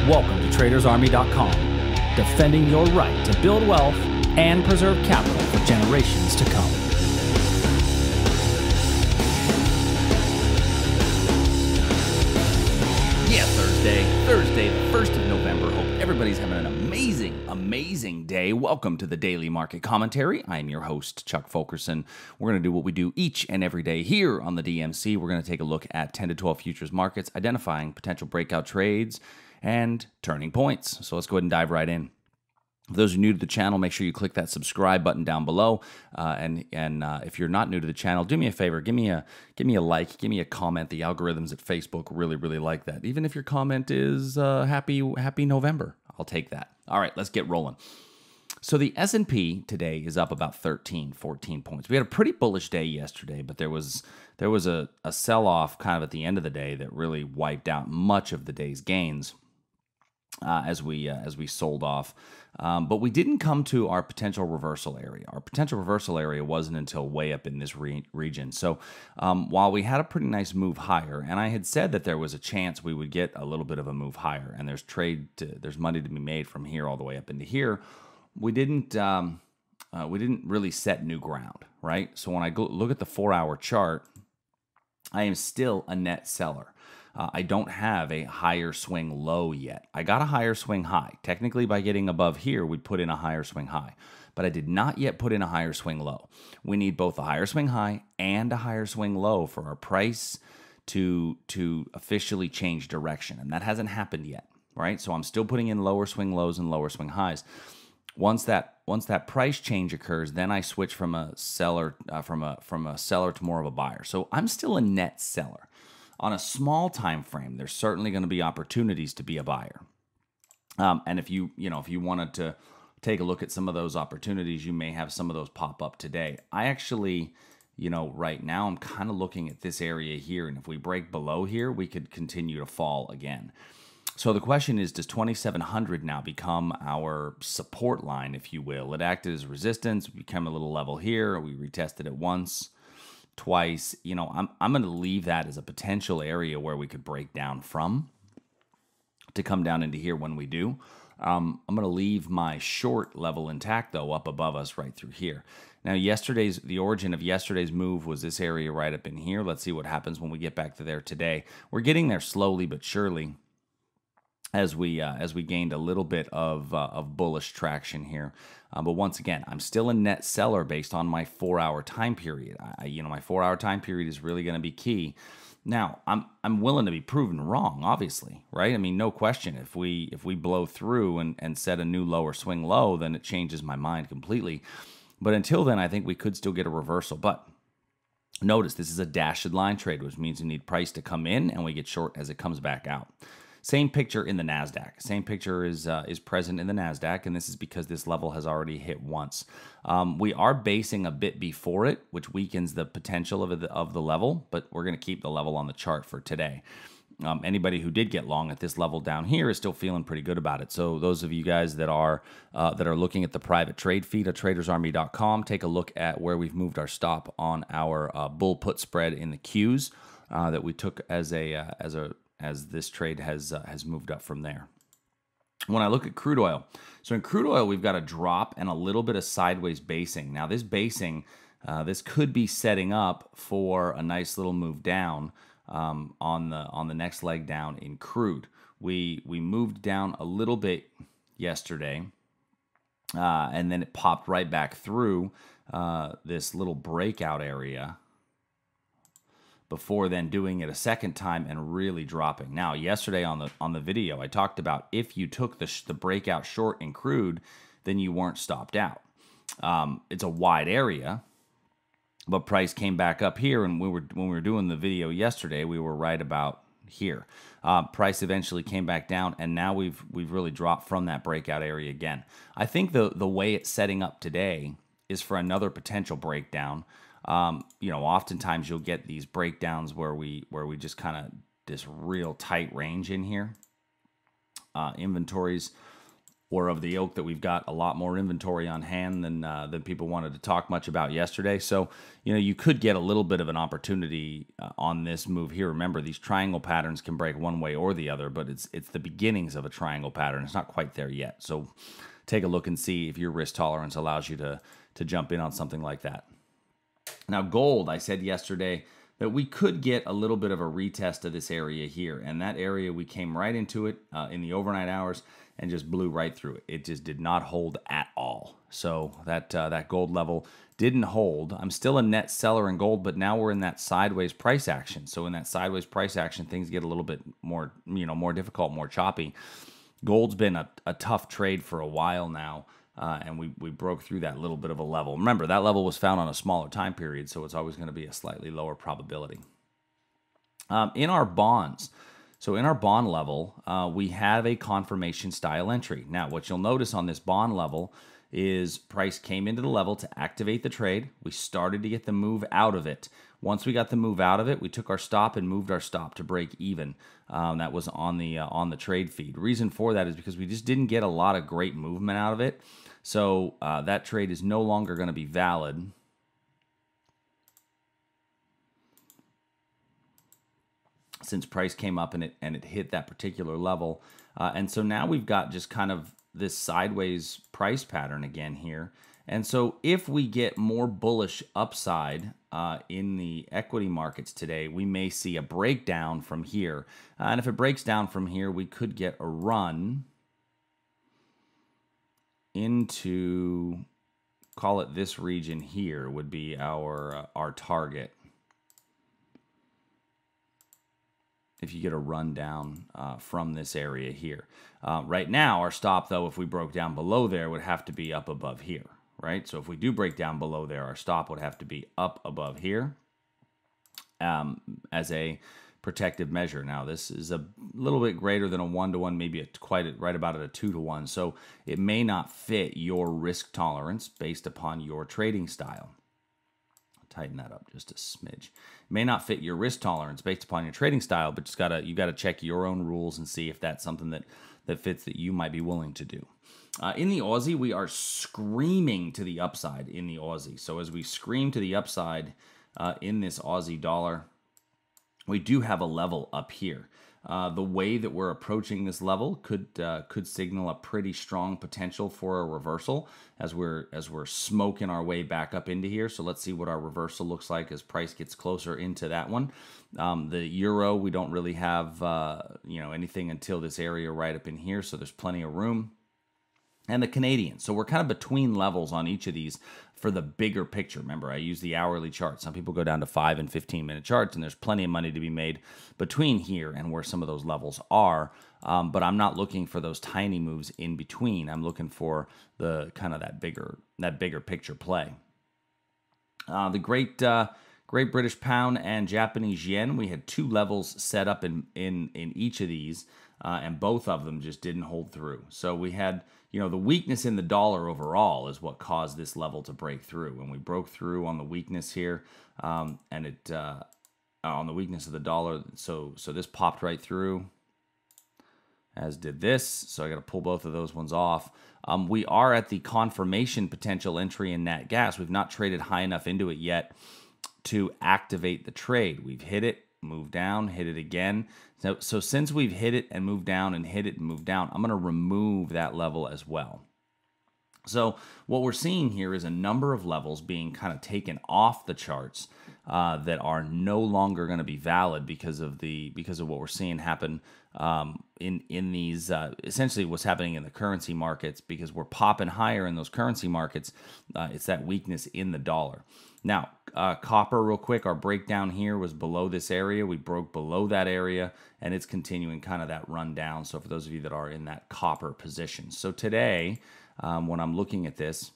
Welcome to TradersArmy.com, defending your right to build wealth and preserve capital for generations to come. Yeah, Thursday, the 1st of November. Hope everybody's having an amazing day. Welcome to the Daily Market Commentary. I am your host, Chuck Fulkerson. We're going to do what we do each and every day here on the DMC. We're going to take a look at 10 to 12 futures markets, identifying potential breakout trades and turning points. So let's go ahead and dive right in. For those who are new to the channel, make sure you click that subscribe button down below. And if you're not new to the channel, do me a favor, give me a like, give me a comment. The algorithms at Facebook really like that. Even if your comment is happy November, I'll take that. All right, let's get rolling. So the S&P today is up about 14 points. We had a pretty bullish day yesterday, but there was a sell-off kind of at the end of the day that really wiped out much of the day's gains. As we sold off, but we didn't come to our potential reversal area. Our potential reversal area wasn't until way up in this region. So while we had a pretty nice move higher, and I had said that there was a chance we would get a little bit of a move higher, and there's money to be made from here all the way up into here, we didn't really set new ground, right? So when I look at the 4-hour chart, I am still a net seller. I don't have a higher swing low yet. I got a higher swing high. Technically, by getting above here, we'd put in a higher swing high. But I did not yet put in a higher swing low. We need both a higher swing high and a higher swing low for our price to officially change direction. And that hasn't happened yet, right? So I'm still putting in lower swing lows and lower swing highs. Once that price change occurs, then I switch from a seller from a seller to more of a buyer. So I'm still a net seller. On a small time frame, there's certainly going to be opportunities to be a buyer. And if you wanted to take a look at some of those opportunities, you may have some of those pop up today. I actually, right now I'm kind of looking at this area here, and if we break below here, we could continue to fall again. So the question is, does 2,700 now become our support line, if you will? It acted as resistance, became a little level here. We retested it once, twice. I'm going to leave that as a potential area where we could break down from to come down into here when we do. I'm going to leave my short level intact, though, up above us right through here. Now, the origin of yesterday's move was this area right up in here. Let's see what happens when we get back to there today. We're getting there slowly but surely as we gained a little bit of bullish traction here. But once again, I'm still a net seller based on my 4-hour time period. My 4-hour time period is really going to be key. Now, I'm willing to be proven wrong, obviously, right? I mean, no question. If we blow through and set a new lower swing low, then it changes my mind completely. But until then, I think we could still get a reversal. But notice this is a dashed line trade, which means you need price to come in and we get short as it comes back out. Same picture in the Nasdaq. Same picture is present in the Nasdaq, and this is because this level has already hit once. We are basing a bit before it, which weakens the potential of the level, but we're going to keep the level on the chart for today. Anybody who did get long at this level down here is still feeling pretty good about it. So those of you guys that are looking at the private trade feed at TradersArmy.com, take a look at where we've moved our stop on our bull put spread in the Qs that we took as this trade has moved up from there. When I look at crude oil, so in crude oil, we've got a drop and a little bit of sideways basing. Now, this basing, this could be setting up for a nice little move down on the next leg down in crude. We moved down a little bit yesterday, and then it popped right back through this little breakout area before then doing it a second time and really dropping. Now, yesterday on the video, I talked about if you took the breakout short in crude, then you weren't stopped out. It's a wide area, but price came back up here, and when we were doing the video yesterday, we were right about here. Price eventually came back down, and now we've really dropped from that breakout area again. I think the way it's setting up today is for another potential breakdown. Oftentimes you'll get these breakdowns where we just kind of this real tight range in here. Inventories or of the ilk that we've got a lot more inventory on hand than people wanted to talk much about yesterday. So, you could get a little bit of an opportunity on this move here. Remember, these triangle patterns can break one way or the other, but it's the beginnings of a triangle pattern. It's not quite there yet. So take a look and see if your risk tolerance allows you to jump in on something like that. Now, gold, I said yesterday that we could get a little bit of a retest of this area here. And that area, we came right into it in the overnight hours and just blew right through it. It just did not hold at all. So that gold level didn't hold. I'm still a net seller in gold, but now we're in that sideways price action. So in that sideways price action, things get a little bit more, more difficult, more choppy. Gold's been a tough trade for a while now. And we broke through that little bit of a level. Remember, that level was found on a smaller time period, so it's always going to be a slightly lower probability. In our bonds, so in our bond level, we have a confirmation style entry. Now, what you'll notice on this bond level is price came into the level to activate the trade. We started to get the move out of it. Once we got the move out of it, we took our stop and moved our stop to break even. That was on the trade feed. Reason for that is because we just didn't get a lot of great movement out of it. So that trade is no longer going to be valid. Since price came up and it hit that particular level. And so now we've got just kind of this sideways price pattern again here. And so if we get more bullish upside in the equity markets today, we may see a breakdown from here. And if it breaks down from here, we could get a run into, call it this region here, would be our target. If you get a run down from this area here. Right now, our stop, though, if we broke down below there, would have to be up above here, right? So if we do break down below there, our stop would have to be up above here as a protective measure. Now, this is a little bit greater than a 1-to-1, maybe right about at a 2-to-1. So it may not fit your risk tolerance based upon your trading style. Tighten that up just a smidge. It may not fit your risk tolerance based upon your trading style, but you gotta check your own rules and see if that's something that fits that you might be willing to do. In the Aussie, we are screaming to the upside in the Aussie. So as we scream to the upside in this Aussie dollar, we do have a level up here. The way that we're approaching this level could signal a pretty strong potential for a reversal as we're smoking our way back up into here. So let's see what our reversal looks like as price gets closer into that one. The euro, we don't really have anything until this area right up in here, so there's plenty of room. And the Canadian. So we're kind of between levels on each of these for the bigger picture. Remember, I use the hourly chart. Some people go down to 5 and 15-minute charts, and there's plenty of money to be made between here and where some of those levels are. But I'm not looking for those tiny moves in between. I'm looking for the kind of that bigger picture play. The Great British Pound and Japanese Yen. We had two levels set up in each of these, and both of them just didn't hold through. So we had, the weakness in the dollar overall is what caused this level to break through. And we broke through on the weakness here, on the weakness of the dollar. So this popped right through, as did this. So I got to pull both of those ones off. We are at the confirmation potential entry in nat gas. We've not traded high enough into it yet to activate the trade. We've hit it, moved down, hit it again. So since we've hit it and moved down and hit it and moved down, I'm going to remove that level as well. So what we're seeing here is a number of levels being kind of taken off the charts that are no longer going to be valid because of what we're seeing happen in these essentially what's happening in the currency markets, because we're popping higher in those currency markets. It's that weakness in the dollar. Now, copper, real quick, our breakdown here was below this area. We broke below that area, and it's continuing kind of that run down. So for those of you that are in that copper position. So today, when I'm looking at this,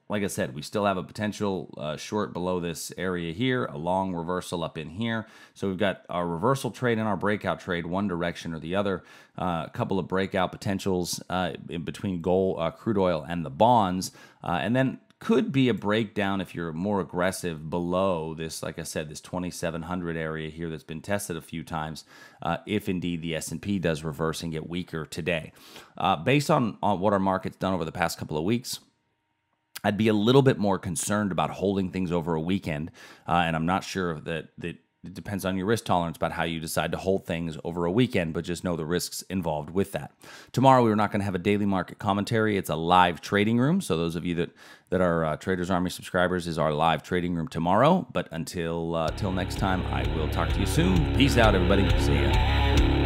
like I said, we still have a potential short below this area here, a long reversal up in here. So we've got our reversal trade and our breakout trade, one direction or the other. A couple of breakout potentials in between gold, crude oil, and the bonds. And then Could be a breakdown if you're more aggressive below this, like I said, this 2,700 area here that's been tested a few times, if indeed the S&P does reverse and get weaker today. Based on what our market's done over the past couple of weeks, I'd be a little bit more concerned about holding things over a weekend, and I'm not sure that it depends on your risk tolerance about how you decide to hold things over a weekend, but just know the risks involved with that. Tomorrow, we're not going to have a daily market commentary. It's a live trading room. So those of you that are Traders Army subscribers, is our live trading room tomorrow. But until next time, I will talk to you soon. Peace out, everybody. See ya.